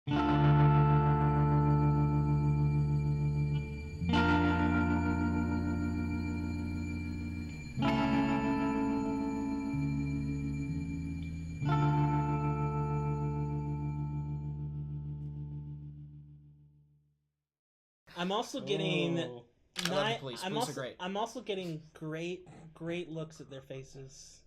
I'm also getting I love the police. Police are great. I'm also getting great looks at their faces.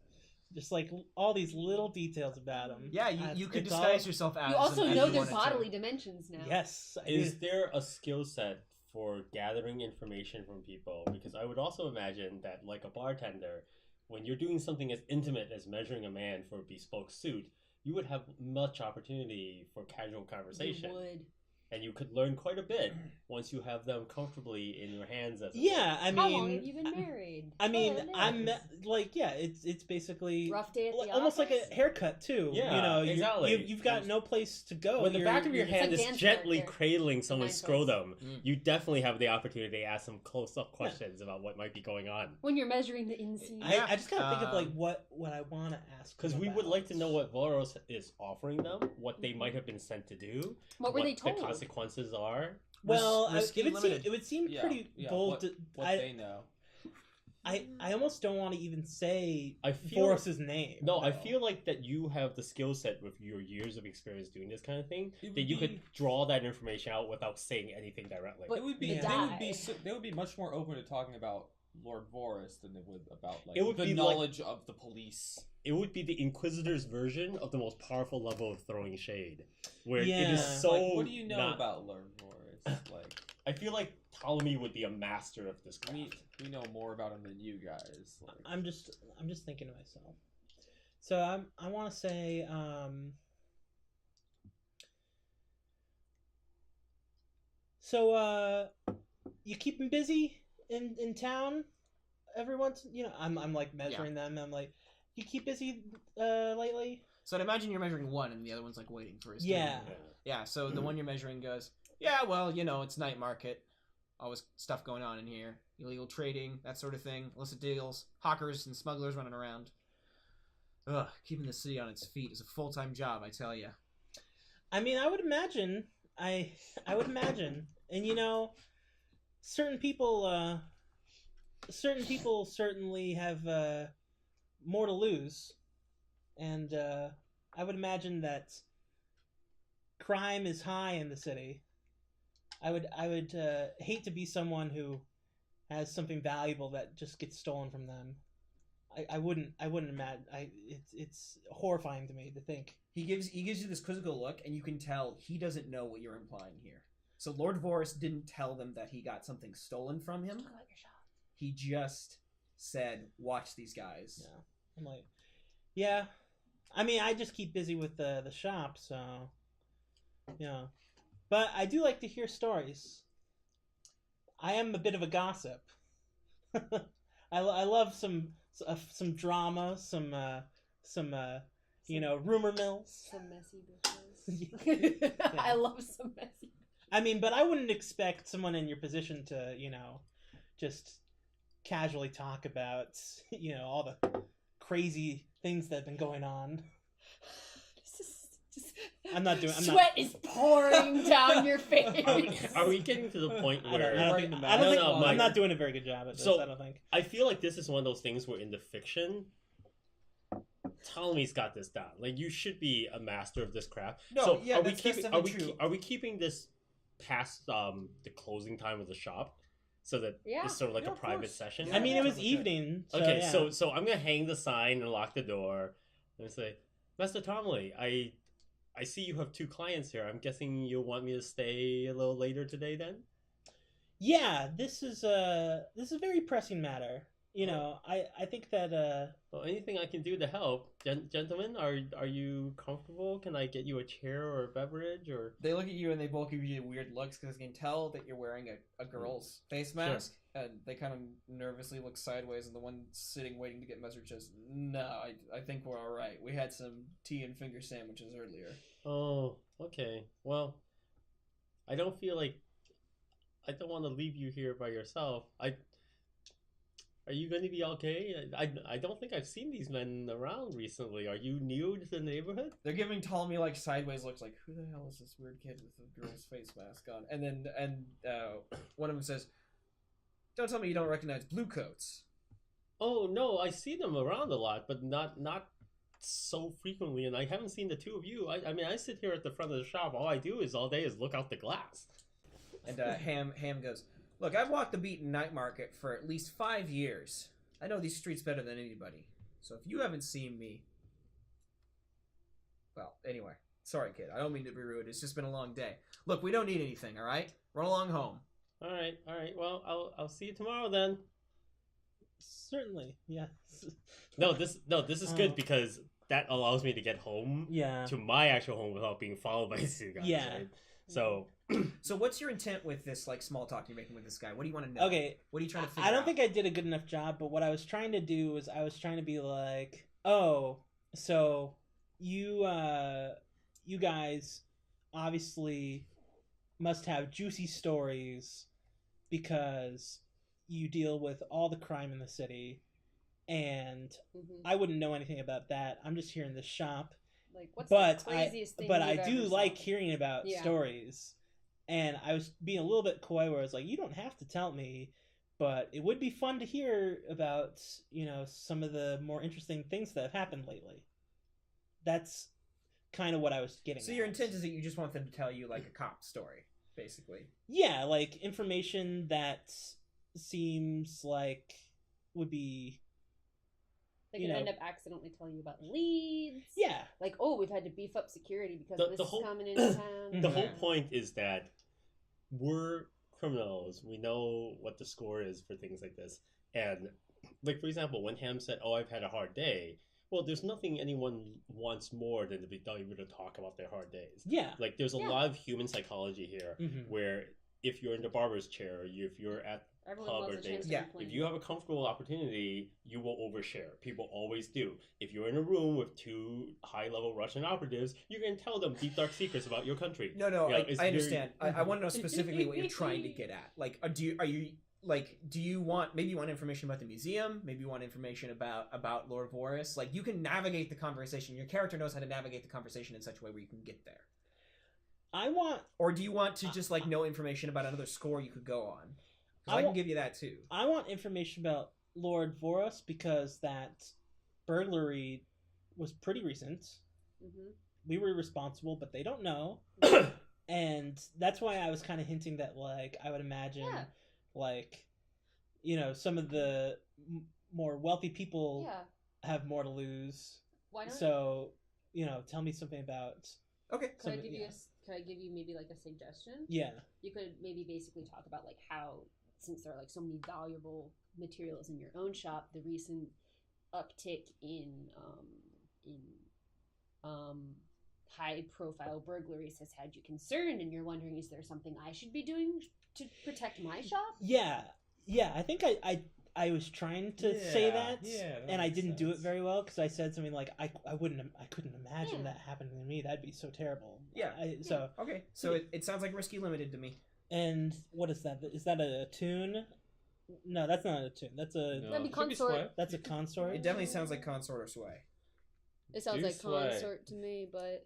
Just like all these little details about them. Yeah, you could disguise yourself as. You also know their bodily dimensions now. Yes. Is there a skill set for gathering information from people? Because I would also imagine that, like a bartender, when you're doing something as intimate as measuring a man for a bespoke suit, you would have much opportunity for casual conversation. You would. And you could learn quite a bit once you have them comfortably in your hands. As I mean, how long have you been married? I mean, I'm like, it's basically rough day at the almost office? like a haircut too. Yeah, you know, exactly. You've got no place to go. When the back of your hand like is gently character. cradling someone's scrotum, Mm. you definitely have the opportunity to ask some close-up questions about what might be going on. When you're measuring the inseam. I just gotta think of like what I want to ask. Because we would like to know what Ladros is offering them, what they might have been sent to do, What were they told? the consequences are. Well, Risky it would seem pretty bold. What they know. I almost don't want to even say I feel Forrest's name. No, I feel like that you have the skill set with your years of experience doing this kind of thing that you could draw that information out without saying anything directly. But It would be. the They would be much more open to talking about Lord Voris than they would about It would the be knowledge of the police. It would be the Inquisitor's version of the most powerful level of throwing shade, where it Yeah. is so. Like, what do you know not- about Lord Voris? Like, I feel like Ptolemy would be a master of this craft. we know more about him than you guys. Like, I'm just thinking to myself. So I want to say So you keep him busy in town every once, I'm like measuring them. I'm like, you keep busy lately? So I'd imagine you're measuring one, and the other one's like waiting for his turn. Yeah. Yeah. So the one you're measuring goes, yeah, well, it's night market, always stuff going on in here, illegal trading, that sort of thing, illicit deals, hawkers and smugglers running around. Ugh, keeping the city on its feet is a full-time job, I tell you. I mean, I would imagine. I would imagine, and certain people certainly have more to lose, and I would imagine that crime is high in the city. I would hate to be someone who has something valuable that just gets stolen from them. I wouldn't imagine. It's horrifying to me to think. He gives you this quizzical look, and you can tell he doesn't know what you're implying here. So Lord Voris didn't tell them that he got something stolen from him. Talk about your shop. He just said, "Watch these guys." Yeah, I'm like, yeah. I mean, I just keep busy with the shop, so yeah. But I do like to hear stories. I am a bit of a gossip. I love some drama, some rumor mills. Some messy bitches. Yeah. I love some messy. I mean, but I wouldn't expect someone in your position to, just casually talk about, all the crazy things that have been going on. Sweat is pouring down your face. Are we getting to the point where I'm not doing a very good job at this. So, I don't think. I feel like this is one of those things where in the fiction, Ptolemy's got this down. Like, you should be a master of this craft. No, so yeah, that's definitely true. Are we keeping this past the closing time of the shop, so that it's sort of like a private session? I mean, it was evening. So, okay, yeah. so I'm gonna hang the sign and lock the door and say, Master Ptolemy, I see you have 2 clients here. I'm guessing you'll want me to stay a little later today then? Yeah, this is a very pressing matter. I think that Well, anything I can do to help, gentlemen. Are you comfortable? Can I get you a chair or a beverage or? They look at you and they both give you weird looks because they can tell that you're wearing a girl's face mask, and they kind of nervously look sideways. And the one sitting waiting to get measured says, "No, I think we're all right. We had some tea and finger sandwiches earlier." Oh, okay. Well, I don't feel like I don't want to leave you here by yourself. Are you going to be okay? I don't think I've seen these men around recently. Are you new to the neighborhood? They're giving Ptolemy like sideways looks, like who the hell is this weird kid with the girl's face mask on? And then one of them says, "Don't tell me you don't recognize Bluecoats." Oh no, I see them around a lot, but not so frequently. And I haven't seen the two of you. I mean, I sit here at the front of the shop. All I do all day is look out the glass. And Ham goes, "Look, I've walked the beaten night market for at least 5 years. I know these streets better than anybody. So if you haven't seen me, well, anyway, sorry, kid. I don't mean to be rude. It's just been a long day. Look, we don't need anything. All right, run along home." All right. Well, I'll see you tomorrow then. Certainly, yeah. No, this is good because that allows me to get home Yeah. to my actual home without being followed by two guys. Yeah. Right? So So what's your intent with this like small talk you're making with this guy? What do you want to know? Okay. What are you trying to figure I don't out? think I did a good enough job, but what I was trying to do was I was trying to be like, oh, so you guys obviously must have juicy stories because you deal with all the crime in the city, and Mhm. I wouldn't know anything about that. I'm just here in this shop. Like, what's But the craziest thing but you've I do ever like saw? hearing about Yeah. stories, and I was being a little bit coy where I was like, you don't have to tell me, but it would be fun to hear about, some of the more interesting things that have happened lately. That's kind of what I was getting So at. your intent is that you just want them to tell you like a cop story, basically. Yeah, like information that seems like would be, They you could know- end up accidentally telling you about leads. yeah. Like, oh, we've had to beef up security because The this is whole- coming into town. the Mhm. whole point is that we're criminals. We know what the score is for things like this. And like for example, when Ham said, "Oh, I've had a hard day," well, there's nothing anyone wants more than to be able to talk about their hard days. Yeah. Like there's a Yeah. lot of human psychology here, Mhm. where if you're in the barber's chair, or if you're at Everyone pub loves or a chance things, to Yeah. complain. if you have a comfortable opportunity, you will overshare. People always do. If you're in a room with two high-level Russian operatives, you're going to tell them deep, dark secrets about your country. No, Yeah, I it's very- understand. I want to know specifically what you're trying to get at. Like, do you want maybe you want information about the museum? Maybe you want information about Lord Voris? Like, you can navigate the conversation. Your character knows how to navigate the conversation in such a way where you can get there. I want Or do you want to just like know information about another score you could go on? I Because I can want- give you that too. I want information about Lord Voros because that burglary was pretty recent. Mhm. We were responsible, but they don't know. And that's why I was kind of hinting that, like, I would imagine, Yeah. like, some of the more wealthy people Yeah. have more to lose. Why not? So, tell me something about. Okay. Could I some- give you yeah. could I give you maybe like a suggestion? Yeah. You could maybe basically talk about like how, since there are like so many valuable materials in your own shop, the recent uptick in high profile burglaries has had you concerned, and you're wondering, is there something I should be doing to protect my shop? Yeah. I think I was trying to say that, and I makes didn't do it sense. very well because I said something like, I couldn't imagine Yeah. that happening to me. That'd be so terrible. Yeah. So, Okay. So it sounds like Risky Limited to me. and what is that? Is that a tune? No, that's not a tune. That's a No, That'd be should consort. Sway. that's a consort. It definitely sounds like Consort or Sway. It sounds Do like sway. consort to me, but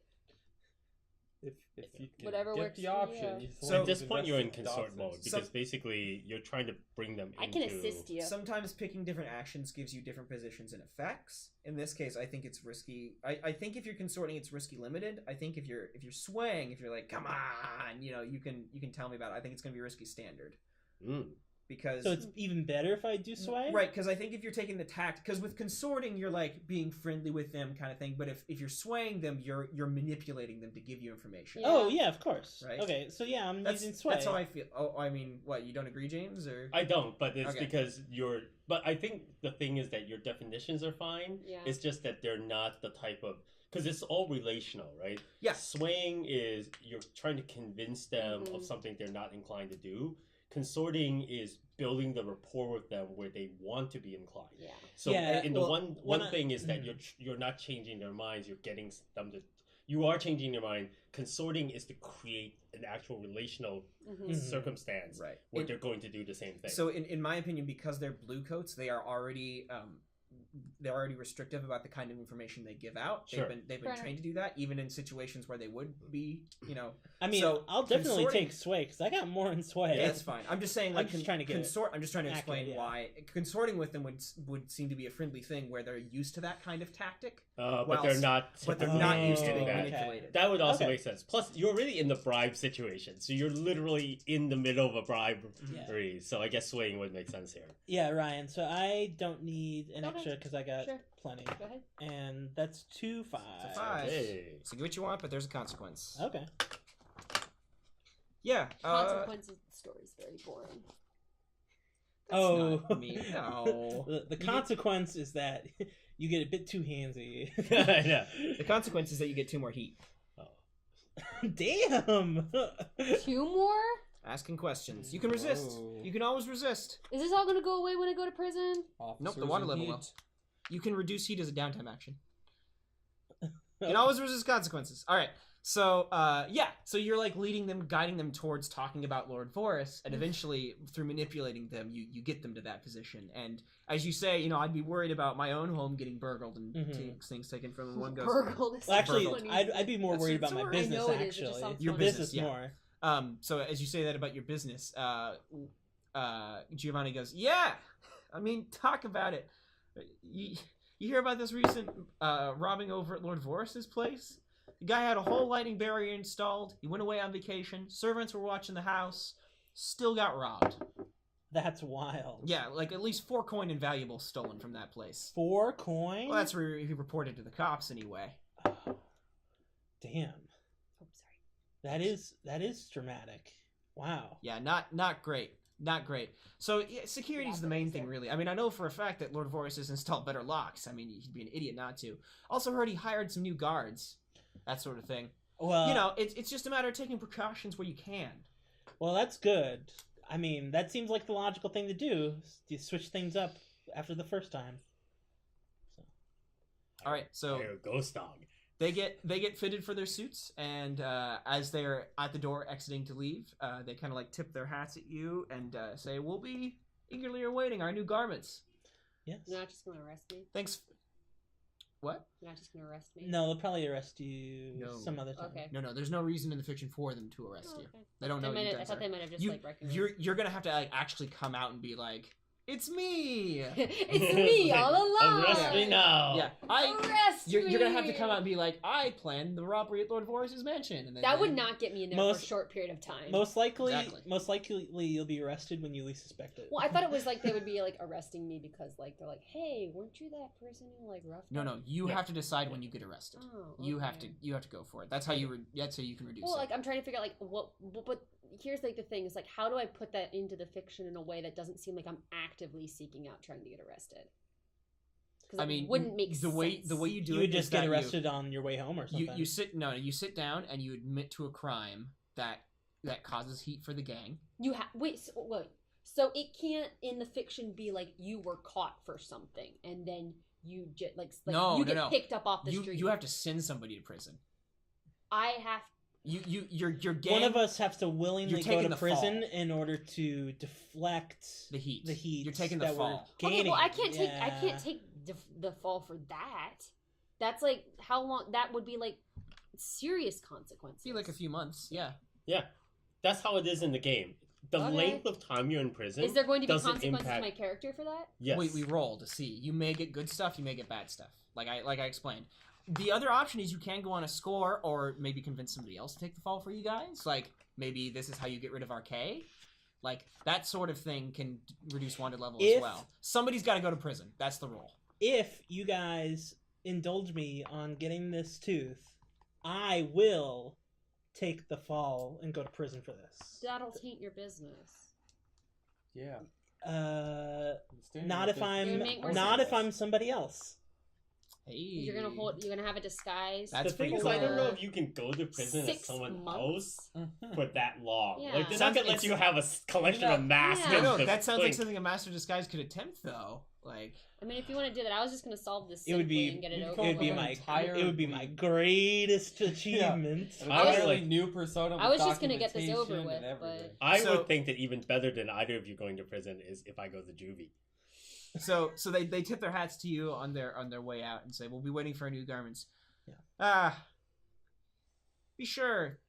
If you can Whatever get works the for option. you. you So- At this point, you're in invest consort in mode dogs. because basically you're trying to bring them into. I can assist you. Sometimes picking different actions gives you different positions and effects. In this case, I think it's risky. I think if you're consorting, it's risky limited. I think if you're swaying, if you're like, come on, you can tell me about it. I think it's going to be risky standard Mm. because So it's even better if I do sway. right, because I think if you're taking the tact, because with consorting you're like being friendly with them kind of thing, but if you're swaying them, you're manipulating them to give you information. Yeah. Oh yeah, of course. Right. Okay, so yeah, I'm That's using sway. that's how I feel. Oh, I mean, what, you don't agree, James? Or I don't, but it's Okay. because you're. But I think the thing is that your definitions are fine. Yeah. It's just that they're not the type of because it's all relational, right? Yeah. Swaying is you're trying to convince them Mhm. of something they're not inclined to do. Consorting is building the rapport with them where they want to be inclined. Yeah. So Yeah, in the well, one when I- thing is that Mhm. you're not changing their minds. You're getting them to you are changing your mind. Consorting is to create an actual relational circumstance Right. where they're going to do the same thing. So in my opinion, because they're blue coats, they are already they're already restrictive about the kind of information they give out. Sure. They've been trained to do that, even in situations where they would be, I mean, So, I'll definitely consorting- take sway because I got more in sway. Yeah, that's fine. I'm just saying, like, I'm just trying to get I'm just trying to explain accurate, yeah. why consorting with them would seem to be a friendly thing where they're used to that kind of tactic, but they're not. but they're typically not used to doing being that. manipulated. That would also Okay. make sense. Plus, you're really in the bribe situation, so you're literally in the middle of a bribery. So I guess swaying would make sense here. Yeah, Ryan. So I don't need an Okay. extra because I got Sure. plenty, Go ahead. and that's 2 5. It's a 5. Hey. So get what you want, but there's a consequence. Okay. Yeah. Consequences of the story is very boring. Oh, not me. No. the consequence is that you get a bit too handsy. Yeah. The consequence is that you get 2 more heat. Damn. 2 more? Asking questions. You can resist. Whoa. You can always resist. Is this all gonna go away when I go to prison? Nope, the water Officers level in will. heat. You can reduce heat as a downtime action. You can always resist consequences. All right. So, so you're like leading them, guiding them towards talking about Lord Voris, and eventually, through manipulating them, you get them to that position. And as you say, I'd be worried about my own home getting burgled and things taken from in one goes. Burgled is Well, actually, funny. I'd be more That's worried it's about my alright. I business. know it is, it just Actually, sounds Your funny. business, yeah. more. So as you say that about your business, Giovanni goes, yeah. I mean, talk about it. You hear about this recent robbing over at Lord Voris's place? The guy had a whole lightning barrier installed. He went away on vacation. Servants were watching the house. Still got robbed. That's wild. Yeah, like at least 4 coin and valuables stolen from that place. 4 coins. Well, that's where he reported to the cops anyway. Damn. Oh, sorry. That is dramatic. Wow. Yeah, not great. Not great. So yeah, security is the main thing, really. I mean, I know for a fact that Lord Voris has installed better locks. I mean, he'd be an idiot not to. Also heard he hired some new guards. That sort of thing. Well, It's just a matter of taking precautions where you can. Well, that's good. I mean, that seems like the logical thing to do. You switch things up after the first time. So. All right, so Hey, ghost dog. they get fitted for their suits, and as they're at the door exiting to leave, they kind of like tip their hats at you and say, "We'll be eagerly awaiting our new garments." Yes. You're not just gonna arrest me? Thanks. What? You're not just gonna arrest me? No, they'll probably arrest you No. some other time. Okay. No, there's no reason in the fiction for them to arrest Oh, you. okay. They don't know what you've done. I thought they might have just like recognized. You're gonna have to like actually come out and be like, "It's me." It's me all along. Arrest me now. Yeah, Arrest You're gonna have to me! come out and be like, "I planned the robbery at Lord Voris's mansion." And then That would not get me in there for Most- a short period of time. Most likely, Exactly. you'll be arrested when you least suspect it. Well, I thought it was like they would be like arresting me because like they're like, "Hey, weren't you that person who like roughed?" No, up?" you Yeah. have to decide when you get arrested. Oh, You have okay. to go for it. That's how that's how you can reduce Well, it. like I'm trying to figure out like what, but here's like the thing is like how do I put that into the fiction in a way that doesn't seem like I'm actively seeking out trying to get arrested? Because I mean, wouldn't make the way sense. you do you it would is just get that arrested on your way home or something. You sit down and you admit to a crime that causes heat for the gang. You wait. So it can't in the fiction be like you were caught for something and then you just like you get picked up off the street. You have to send somebody to prison. I have. Your gang. One of us has to willingly You're go taking to the prison fall. in order to deflect the heat. the heat. You're taking the that we're fall. gaining. Okay, well I can't take Yeah. the fall for that. That's like how long that would be like serious consequences. See, like a few months. Yeah. Yeah. That's how it is in the game. The Okay. length of time you're in prison Is there going to be doesn't consequences impact... to my character for that? Yes. We roll to see. You may get good stuff. You may get bad stuff. Like I explained. The other option is you can go on a score, or maybe convince somebody else to take the fall for you guys. Like maybe this is how you get rid of Arkady. Like that sort of thing can reduce wanted level as well. Somebody's got to go to prison. That's the rule. If you guys indulge me on getting this tooth, I will take the fall and go to prison for this. That'll taint your business. Yeah. Not if It would make more I'm sense. somebody else. Hey. You're gonna have a disguise. That's the thing pretty is, I don't know cool. if you can go to prison as 6 someone months? else for that long. Yeah. Like, they're Sounds- not gonna let you have a collection of masks. Yeah. No, and that sounds like things. something a master disguise could attempt, though. Like, I mean, if you want to do that, I was just gonna solve this It would simply be- and get it you'd over come It would be up with with. my entire- it would be my greatest achievement. An I was entirely like- new persona. With I was just gonna get this over documentation with, and everything. I So- would think that even better than either of you going to prison is if I go to juvie. so they tip their hats to you on their way out and say, "We'll be waiting for our new garments." Yeah. Be sure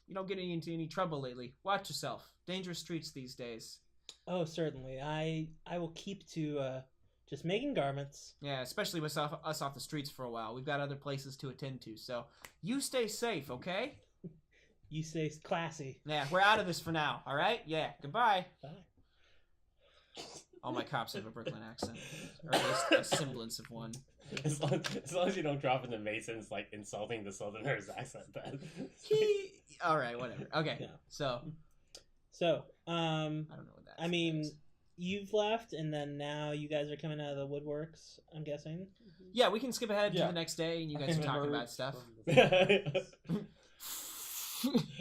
you don't get into any trouble lately. Watch yourself. Dangerous streets these days. Oh, certainly. I will keep to just making garments. Yeah, especially with us off the streets for a while. We've got other places to attend to, so you stay safe, okay? You say classy. Yeah, we're out of this for now, all right? Yeah, goodbye. Bye. All my cops have a Brooklyn accent, or at least a semblance of one. As long as you don't drop into Mason's like insulting the Southerners accent, then. All right, whatever. Okay, Yeah. so So, I don't know what that. I mean, is. you've left, and then now you guys are coming out of the woodworks, I'm guessing. Yeah, we can skip ahead to Yeah. the next day, and you I guys are can talking remember about stuff. Okay.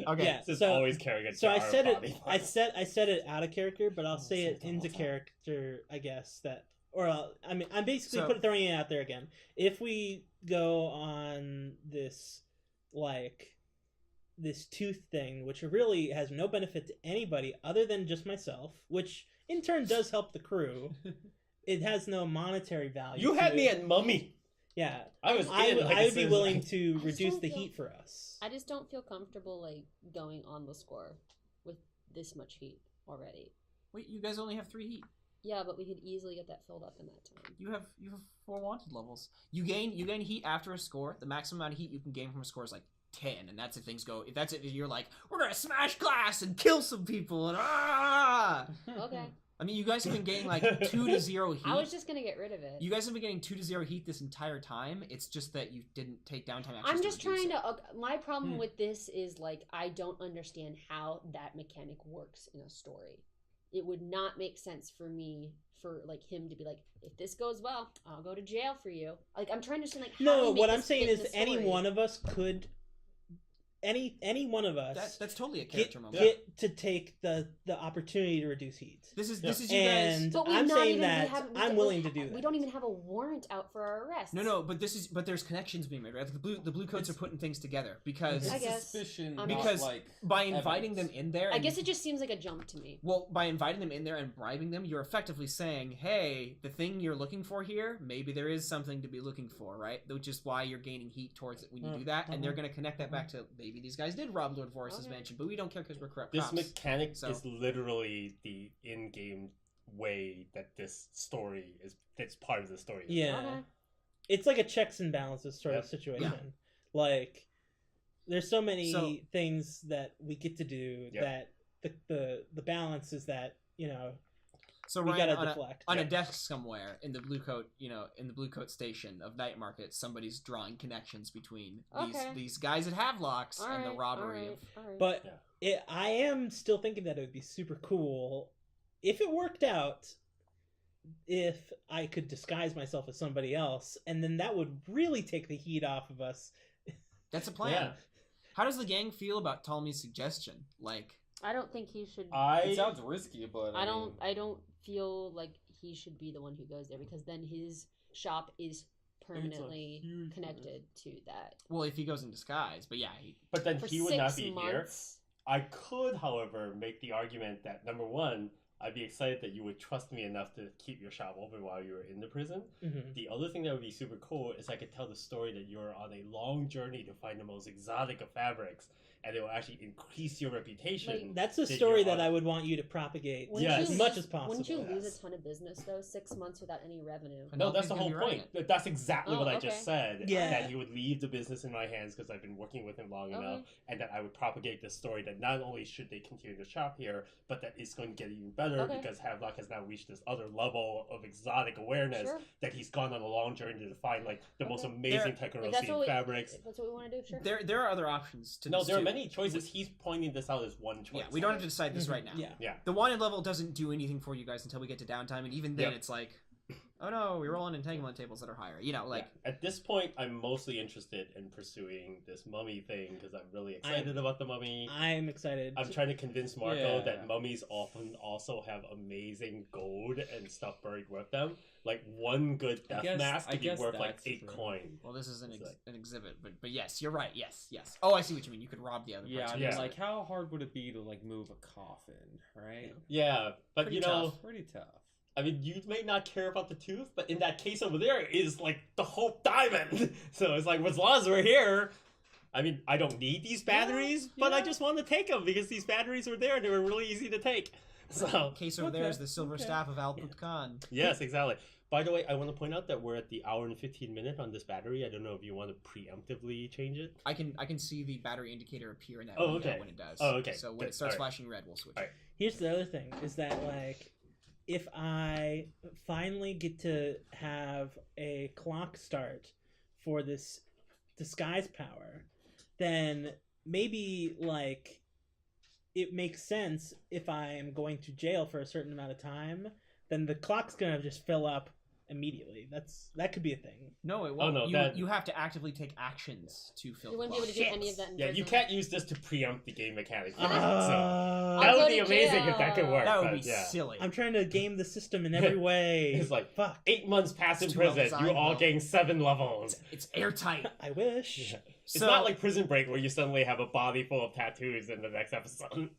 Okay. Yeah. Just So- always carrying a So jar I said of it. body I parts. said it out of character, but I'll say it the into whole time. character. I guess that, or I mean, I'm basically So- throwing it out there again. If we go on this, like, this tooth thing, which really has no benefit to anybody other than just myself, which in turn does help the crew. It has no monetary value. You to had me it. at Mummy. Yeah, I was. I in, would like, I as would be soon as willing I- to just reduce don't the feel- heat for us. I just don't feel comfortable like going on the score with this much heat already. Wait, you guys only have 3 heat. Yeah, but we could easily get that filled up in that time. You have 4 wanted levels. You gain heat after a score. The maximum amount of heat you can gain from a score is like 10, and that's if things go. If that's it, you're like, we're gonna smash glass and kill some people and Okay. I mean, you guys have been getting like 2 to 0 heat. I was just gonna get rid of it. You guys have been getting 2 to 0 heat this entire time. It's just that you didn't take downtime actions. I'm just to reduce trying it. to. My problem with this is like I don't understand how that mechanic works in a story. It would not make sense for me for like him to be like, if this goes well, I'll go to jail for you. Like I'm trying to understand like how No, we make what I'm this saying fit is in the any story. one of us could. Any one of us That's totally a get, character moment. get to take the opportunity to reduce heat. This is Yeah. you guys. And But we've I'm not saying even, that we haven't, I'm willing to do that. We don't even have a warrant out for our arrest. No, but there's connections being made, right? The blue coats are putting things together because I It's guess. suspicion, I'm not Because like by inviting them evidence. in there, I and- guess it just seems like a jump to me. Well, by inviting them in there and bribing them, you're effectively saying, hey, the thing you're looking for here, maybe there is something to be looking for, right? Which is why you're gaining heat towards it when you do that, and they're going to connect that back to maybe these guys did rob Lord Vorus's Okay. mansion, but we don't care because we're corrupt This cops. mechanic So- is literally the in-game way that this story is. That's part of the story. Yeah, Okay. it's like a checks and balances sort of Yep. situation. Like, there's so many So- things that we get to do Yep. that the balance is that So we Ryan, gotta on deflect. a desk somewhere in the blue coat, in the blue coat station of Night Market, somebody's drawing connections between Okay. these guys at Havelocks and the robbery of. Alright. But I am still thinking that it would be super cool if it worked out. If I could disguise myself as somebody else, and then that would really take the heat off of us. That's a plan. Yeah. How does the gang feel about Ptolemy's suggestion? Like, I don't think he should. It sounds risky, but I don't feel like he should be the one who goes there because then his shop is permanently huge connected to that. well, if he goes in disguise, but yeah, But then For he would 6 not be here. months. I could, however, make the argument that number one, I'd be excited that you would trust me enough to keep your shop open while you were in the prison. Mhm. The other thing that would be super cool is I could tell the story that you're on a long journey to find the most exotic of fabrics, and it will actually increase your reputation. That's a that story you're that on- I would want you to propagate Wouldn't Yes. you as much lose- as possible. Wouldn't you lose Yes. a ton of business though? 6 months without any revenue. No, that's the Penelope's whole gonna be running point. That's exactly Oh, what I okay. just said. Yeah. That he would leave the business in my hands because I've been working with him long enough, and that I would propagate this story that not only should they continue to shop here, but that it's going to get even better Okay. because Havelock has now reached this other level of exotic awareness Sure. that he's gone on a long journey to find like the most Okay. amazing If that's Tekorosian what we- fabrics. If that's what we want to do, sure. there are other options to No, this there are too. many choices. He's pointing this out as one choice. Yeah, we don't have to decide this Mhm. right now. Yeah. The wanted level doesn't do anything for you guys until we get to downtime, and even then, Yep. it's like oh no, we roll on entanglement tables that are higher. You know, like At this point, I'm mostly interested in pursuing this mummy thing because I'm really excited about the mummy. I'm excited. I'm trying to convince Marco Yeah. that mummies often also have amazing gold and stuff buried with them. Like one good death mask I could be guess worth like that's 8 true. coins. well, this is an It's like- an exhibit, but yes, you're right. Yes. Oh, I see what you mean. You could rob the other Yeah, I person. mean, Yeah. like, how hard would it be to, like, move a coffin, right? Yeah, but Pretty you know, tough. Pretty tough. I mean, you may not care about the tooth, but in that case over there is like the Hope Diamond. So it's like, as long as we're here, I mean, I don't need these batteries, but I yeah. just want to take them because these batteries were there and they were really easy to take. So Case over there Okay, is the silver okay. staff of Alput Khan. yes, exactly. By the way, I want to point out that we're at the hour and 15 minute on this battery. I don't know if you want to preemptively change it. I can see the battery indicator appear in that Oh, window okay. when it does. Oh, okay. So when Good. it starts Alright. flashing red, we'll switch. Alright. Here's the other thing: is that like, if I finally get to have a clock start for this disguise power, then maybe like it makes sense if I am going to jail for a certain amount of time, then the clock's gonna just fill up immediately. That could be a thing. No, it won't. no, you, that- you have to actively take actions to fill You the wouldn't be able to clock. do any of that in Yeah, you prison. can't use this to preempt the game mechanics. So Uh, that I'll would go be to amazing if that could jail. work. That would but be yeah. silly. I'm trying to game the system in every way. It's like, fuck. 8 months past in It's too well prison, you designed, all though. gain 7 levels. It's airtight. I wish. It's So- not like Prison Break where you suddenly have a body full of tattoos in the next episode.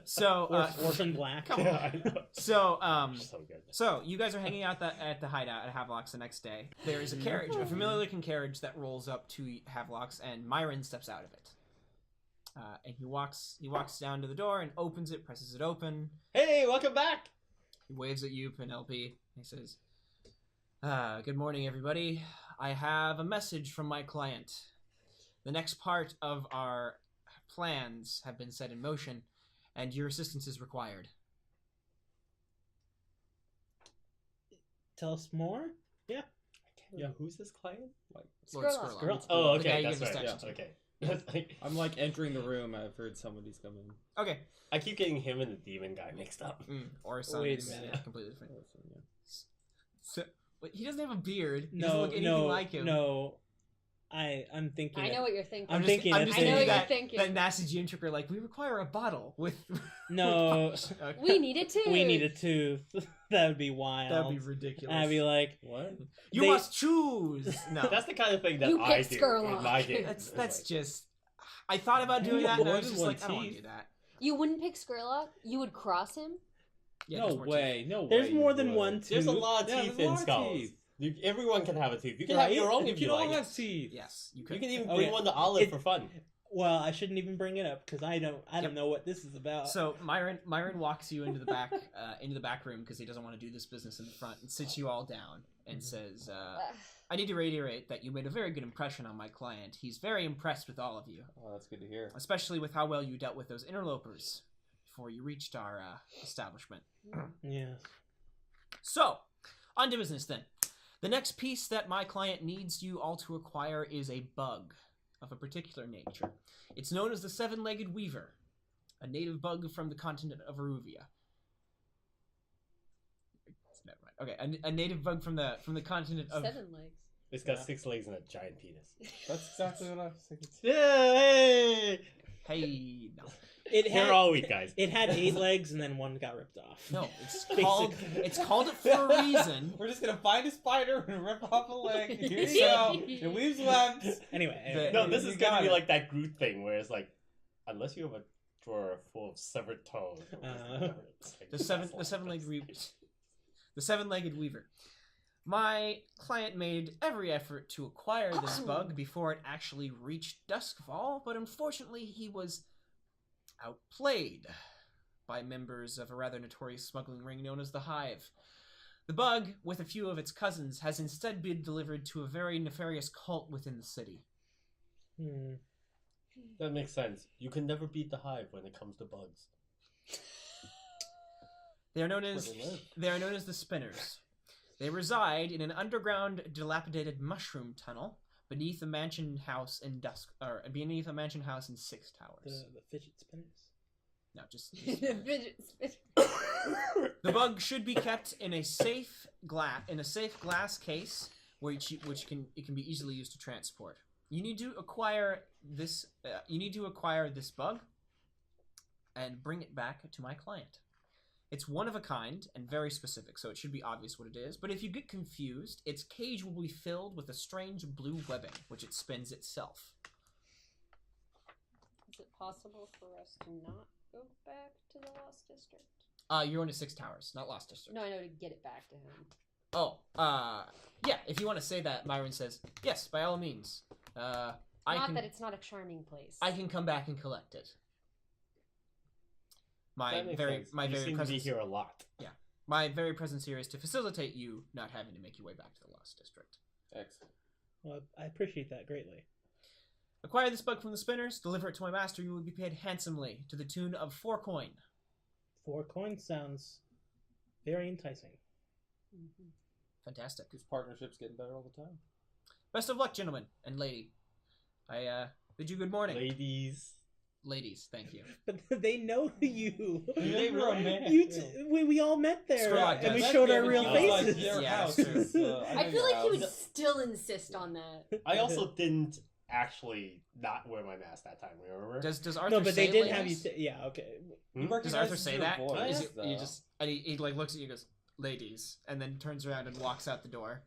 So, Orphan Black. Come on. Yeah, I know. so, So good. So, you guys are hanging out at the hideout at Havelock's the next day. There is a carriage, a familiar looking carriage that rolls up to Havelock's, and Myron steps out of it. And he walks down to the door and opens it, presses it open. Hey, welcome back! He waves at you, Penelope. He says, good morning, everybody. I have a message from my client. The next part of our plans have been set in motion, and your assistance is required. Tell us more. Yeah, who's this client? Lord Scurlock. Scurlock. Oh, The guy okay, you that's gave the right. statue to. Okay. That's like- I'm, like, entering the room. I've heard somebody's coming. Okay. I keep getting him and the demon guy mixed up. Or his son Wait a is minute. completely different. Yeah. So, but he doesn't have a beard. He doesn't No, look anything no, like him. no. I'm thinking. I know what you're thinking. I'm thinking I'm it's just I know thinking what that, you're thinking. that nasty gene trick are like, we require a bottle with. No. with okay. We need it too. We need a tooth. That would be wild. That'd be ridiculous. I'd be like, What? you they- must choose. No, That's the kind of thing that You I pick do Scurlock. in my game. that's It's that's like, just. I thought about doing You that, have and I more was than just one like, I don't want to teeth. do that. You wouldn't pick Scurlock? You would cross him? Yeah, No there's more way. No way. there's you more than would. one tooth. There's a lot of Yeah, teeth there's a in lot of skulls. teeth. Everyone can have a tooth. You can Right? have your own You if you can all like. have teeth. Yes, you You could. can even Okay. bring one to Olive It- for fun. Well, I shouldn't even bring it up because I don't know what this is about. So Myron walks you into the back room because he doesn't want to do this business in the front, and sits you all down and says, I need to reiterate that you made a very good impression on my client. He's very impressed with all of you, Oh, that's good to hear. especially with how well you dealt with those interlopers before you reached our establishment. yeah. So, on to business then. The next piece that my client needs you all to acquire is a bug of a particular nature. It's known as the seven-legged weaver, a native bug from the continent of Aruvia. Never mind. Okay, a native bug from the continent of 7 legs. It's got Yeah. 6 legs and a giant penis. That's exactly what I was thinking. Yeah, hey! Hey, no, It Here had all week, guys. it had 8 legs and then one got ripped off. no, it's Basically. called it for a reason. We're just gonna find a spider and rip off a leg. Here you go. It weaves webs. Anyway, No, this You is gonna got be it. like that Groot thing where it's like, unless you have a drawer full of severed toes. The seven-legged weaver. The seven-legged weaver. My client made every effort to acquire this bug before it actually reached Doskvol, but unfortunately he was outplayed by members of a rather notorious smuggling ring known as the Hive. The bug, with a few of its cousins, has instead been delivered to a very nefarious cult within the city. That makes sense. You can never beat the hive when it comes to bugs. They are known Where as they live. They are known as the Spinners. They reside in an underground, dilapidated mushroom tunnel beneath a mansion house in Six Towers. the fidget spinners. No, just Fidget spinner. the bug should be kept in a safe glass case, which can be easily used to transport. You need to acquire this. You need to acquire this bug and bring it back to my client. It's one of a kind and very specific, so it should be obvious what it is. But if you get confused, its cage will be filled with a strange blue webbing, which it spins itself. Is it possible for us to not go back to the Lost District? You're on to 6 Towers, not Lost District. No, I know, to get it back to him. Oh, yeah, if you want to say that, Myron says, yes, by all means. That it's not a charming place. I can come back and collect it. My very presence here a lot. Yeah, my very presence here is to facilitate you not having to make your way back to the Lost District. Excellent. Well, I appreciate that greatly. Acquire this bug from the spinners, deliver it to my master. You will be paid handsomely, to the tune of 4 coin. 4 coins sounds very enticing. Mm-hmm. Fantastic. This partnership's getting better all the time. Best of luck, gentlemen and lady. I bid you good morning. Ladies, thank you. But they know you. They were a man. We all met there, Scrog and we does. showed our real Like faces. your Yeah, house that's true. is, I feel like he would still insist on that. I also didn't actually not wear my mask that time. Remember? Does Arthur No, but say they did ladies? have you. Yeah, okay. Does Arthur say that? Voice, You just and he like looks at you and goes, ladies, and then turns around and walks out the door.